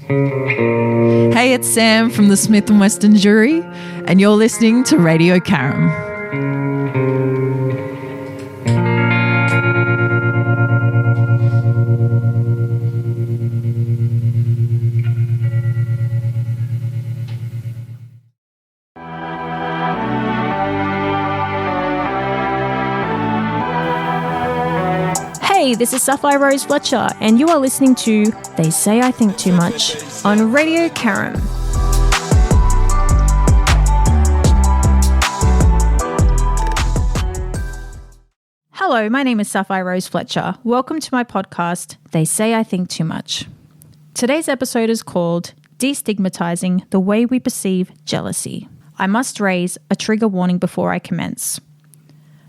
Hey, it's Sam from the Smith & Weston Jury, and you're listening to Radio Karam. Hey, this is Saffire-Rose Fletcher, and you are listening to They Say I Think Too Much on Radio Karam. Hello, my name is Saffire-Rose Fletcher. Welcome to my podcast, They Say I Think Too Much. Today's episode is called Destigmatizing the Way We Perceive Jealousy. I must raise a trigger warning before I commence.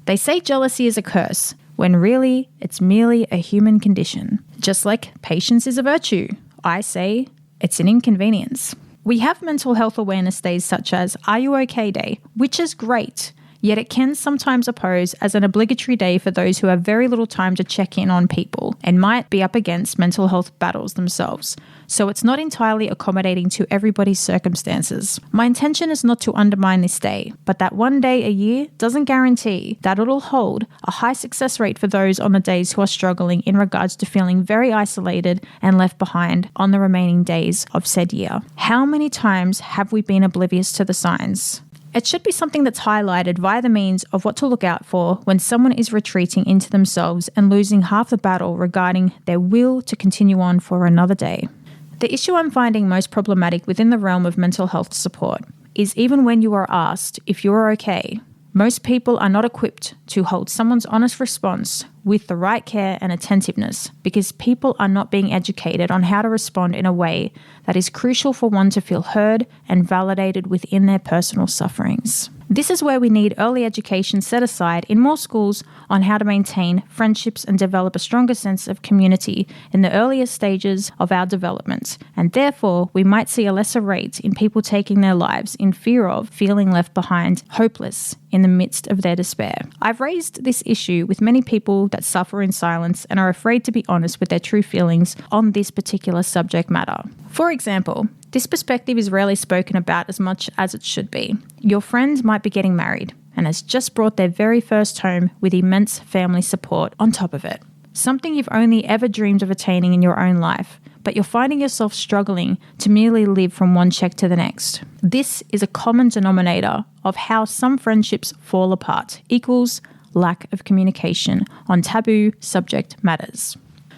They say jealousy is a curse, when really it's merely a human condition. Just like patience is a virtue, I say it's an inconvenience. We have mental health awareness days such as Are You OK Day, which is great, yet it can sometimes pose as an obligatory day for those who have very little time to check in on people and might be up against mental health battles themselves. So it's not entirely accommodating to everybody's circumstances. My intention is not to undermine this day, but that one day a year doesn't guarantee that it'll hold a high success rate for those on the days who are struggling in regards to feeling very isolated and left behind on the remaining days of said year. How many times have we been oblivious to the signs? It should be something that's highlighted via the means of what to look out for when someone is retreating into themselves and losing half the battle regarding their will to continue on for another day. The issue I'm finding most problematic within the realm of mental health support is even when you are asked if you are okay, most people are not equipped to hold someone's honest response with the right care and attentiveness because people are not being educated on how to respond in a way that is crucial for one to feel heard and validated within their personal sufferings. This is where we need early education set aside in more schools on how to maintain friendships and develop a stronger sense of community in the earliest stages of our development, and therefore we might see a lesser rate in people taking their lives in fear of feeling left behind, hopeless in the midst of their despair. I've raised this issue with many people that suffer in silence and are afraid to be honest with their true feelings on this particular subject matter. For example, this perspective is rarely spoken about as much as it should be. Your friend might be getting married and has just brought their very first home with immense family support on top of it. Something you've only ever dreamed of attaining in your own life, but you're finding yourself struggling to merely live from one check to the next. This is a common denominator of how some friendships fall apart, equals lack of communication on taboo subject matters.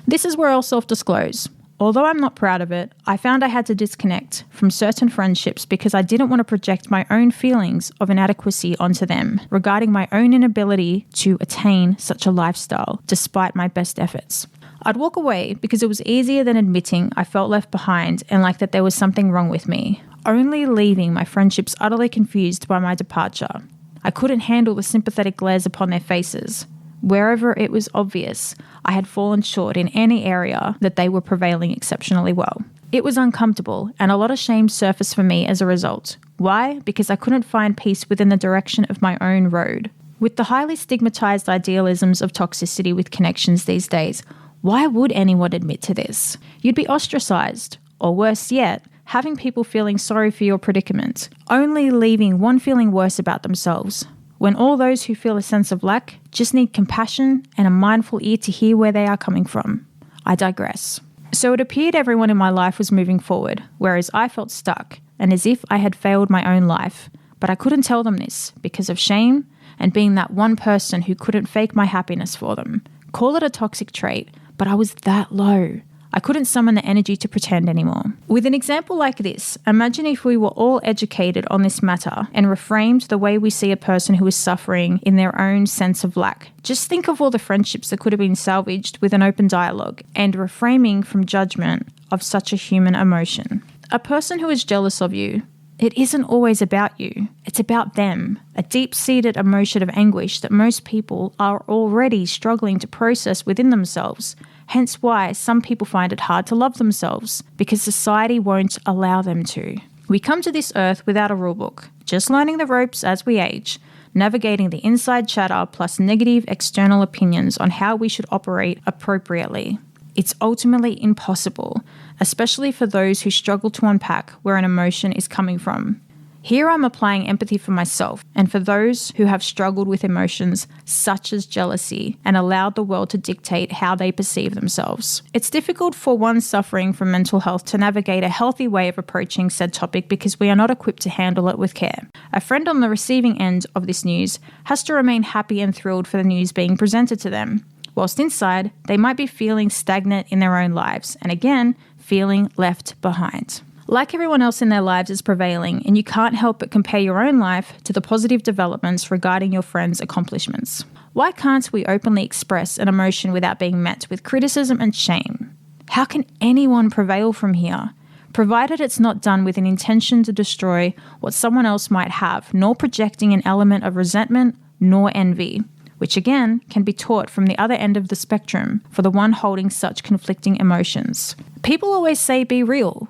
This is where I'll self-disclose. Although I'm not proud of it, I found I had to disconnect from certain friendships because I didn't want to project my own feelings of inadequacy onto them regarding my own inability to attain such a lifestyle despite my best efforts. I'd walk away because it was easier than admitting I felt left behind and like that there was something wrong with me, only leaving my friendships utterly confused by my departure. I couldn't handle the sympathetic glares upon their faces. Wherever it was obvious, I had fallen short in any area that they were prevailing exceptionally well. It was uncomfortable, and a lot of shame surfaced for me as a result. Why? Because I couldn't find peace within the direction of my own road. With the highly stigmatized idealisms of toxicity with connections these days, why would anyone admit to this? You'd be ostracized, or worse yet, having people feeling sorry for your predicament, only leaving one feeling worse about themselves. When all those who feel a sense of lack just need compassion and a mindful ear to hear where they are coming from. I digress. So it appeared everyone in my life was moving forward, whereas I felt stuck and as if I had failed my own life. But I couldn't tell them this because of shame and being that one person who couldn't fake my happiness for them. Call it a toxic trait, but I was that low. I couldn't summon the energy to pretend anymore. With an example like this, imagine if we were all educated on this matter and reframed the way we see a person who is suffering in their own sense of lack. Just think of all the friendships that could have been salvaged with an open dialogue and reframing from judgment of such a human emotion. A person who is jealous of you, it isn't always about you. It's about them, a deep-seated emotion of anguish that most people are already struggling to process within themselves. Hence why some people find it hard to love themselves, because society won't allow them to. We come to this earth without a rulebook, just learning the ropes as we age, navigating the inside chatter plus negative external opinions on how we should operate appropriately. It's ultimately impossible, especially for those who struggle to unpack where an emotion is coming from. Here I'm applying empathy for myself and for those who have struggled with emotions such as jealousy and allowed the world to dictate how they perceive themselves. It's difficult for one suffering from mental health to navigate a healthy way of approaching said topic because we are not equipped to handle it with care. A friend on the receiving end of this news has to remain happy and thrilled for the news being presented to them, whilst inside they might be feeling stagnant in their own lives and again, feeling left behind. Like everyone else in their lives is prevailing, and you can't help but compare your own life to the positive developments regarding your friends' accomplishments. Why can't we openly express an emotion without being met with criticism and shame? How can anyone prevail from here? Provided it's not done with an intention to destroy what someone else might have, nor projecting an element of resentment nor envy, which again can be taught from the other end of the spectrum for the one holding such conflicting emotions. People always say be real.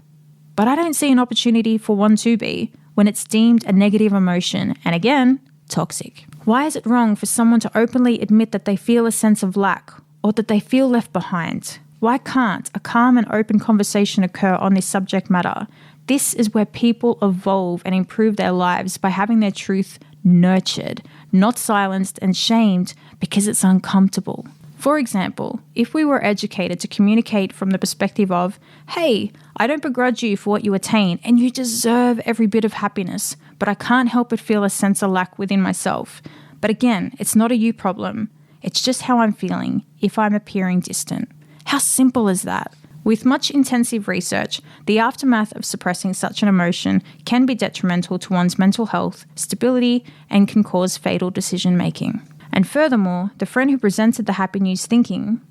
But I don't see an opportunity for one to be when it's deemed a negative emotion and again, toxic. Why is it wrong for someone to openly admit that they feel a sense of lack or that they feel left behind? Why can't a calm and open conversation occur on this subject matter? This is where people evolve and improve their lives by having their truth nurtured, not silenced and shamed because it's uncomfortable. For example, if we were educated to communicate from the perspective of, hey, I don't begrudge you for what you attain and you deserve every bit of happiness, but I can't help but feel a sense of lack within myself. But again, it's not a you problem. It's just how I'm feeling if I'm appearing distant. How simple is that? With much intensive research, the aftermath of suppressing such an emotion can be detrimental to one's mental health, stability, and can cause fatal decision-making. And furthermore, the friend who presented the happy news thinking,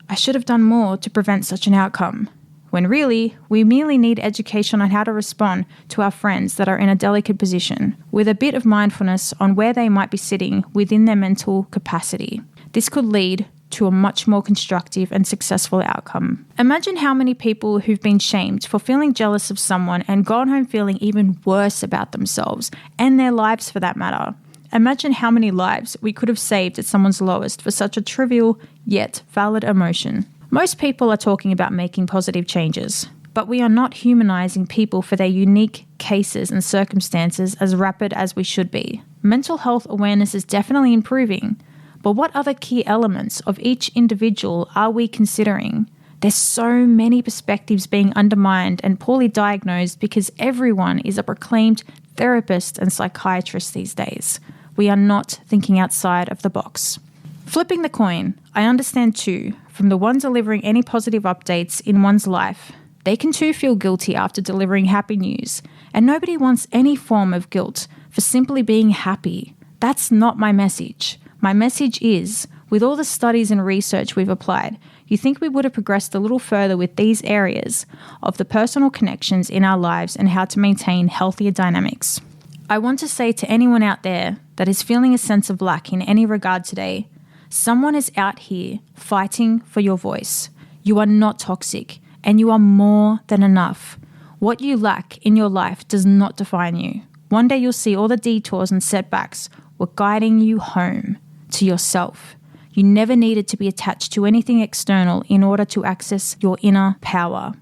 I should have done more to prevent such an outcome. When really, we merely need education on how to respond to our friends that are in a delicate position, with a bit of mindfulness on where they might be sitting within their mental capacity. This could lead to a much more constructive and successful outcome. Imagine how many people who've been shamed for feeling jealous of someone and gone home feeling even worse about themselves and their lives for that matter. Imagine how many lives we could have saved at someone's lowest for such a trivial yet valid emotion. Most people are talking about making positive changes, but we are not humanizing people for their unique cases and circumstances as rapid as we should be. Mental health awareness is definitely improving, but what other key elements of each individual are we considering? There's so many perspectives being undermined and poorly diagnosed because everyone is a proclaimed therapist and psychiatrist these days. We are not thinking outside of the box. Flipping the coin, I understand too, from the one delivering any positive updates in one's life, they can too feel guilty after delivering happy news, and nobody wants any form of guilt for simply being happy. That's not my message. My message is, with all the studies and research we've applied, you think we would have progressed a little further with these areas of the personal connections in our lives and how to maintain healthier dynamics. I want to say to anyone out there that is feeling a sense of lack in any regard today, someone is out here fighting for your voice. You are not toxic and you are more than enough. What you lack in your life does not define you. One day you'll see all the detours and setbacks were guiding you home to yourself. You never needed to be attached to anything external in order to access your inner power.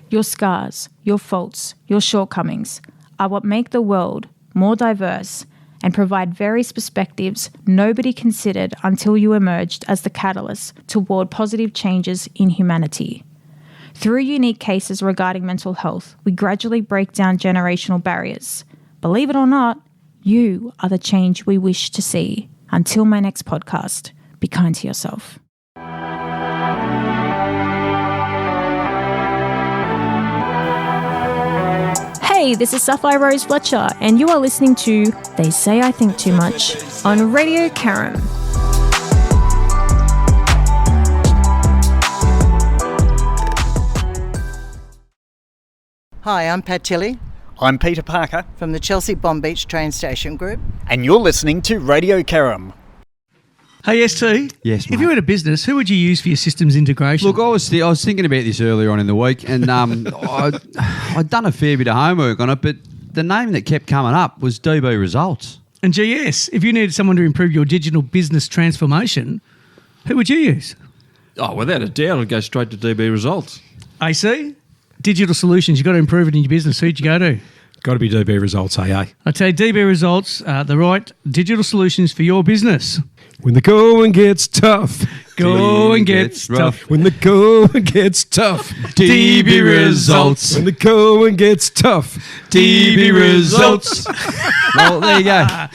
Your scars, your faults, your shortcomings are what make the world more diverse and provide various perspectives nobody considered until you emerged as the catalyst toward positive changes in humanity. Through unique cases regarding mental health, we gradually break down generational barriers. Believe it or not, you are the change we wish to see. Until my next podcast, be kind to yourself. Hey, this is Saffire-Rose Fletcher, and you are listening to They Say I Think Too Much on Radio Karam. Hi, I'm Pat Tilley I'm Peter Parker. from the Chelsea Bomb Beach train station group. And you're listening to Radio Karam. Hey, ST. Yes, If mate. you had a business, who would you use for your systems integration? Look, I was thinking about this earlier on in the week, and I'd done a fair bit of homework on it, but the name that kept coming up was DB Results. And GS, if you needed someone to improve your digital business transformation, who would you use? Oh, without a doubt, I'd go straight to DB Results. AC, digital solutions, you've got to improve it in your business. Who'd you go to? Got to be DB Results, AA. I tell you, DB Results are the right digital solutions for your business. When the going gets tough. Going gets tough. When the going gets tough. DB Results. When the going gets tough. DB Results. Well, there you go.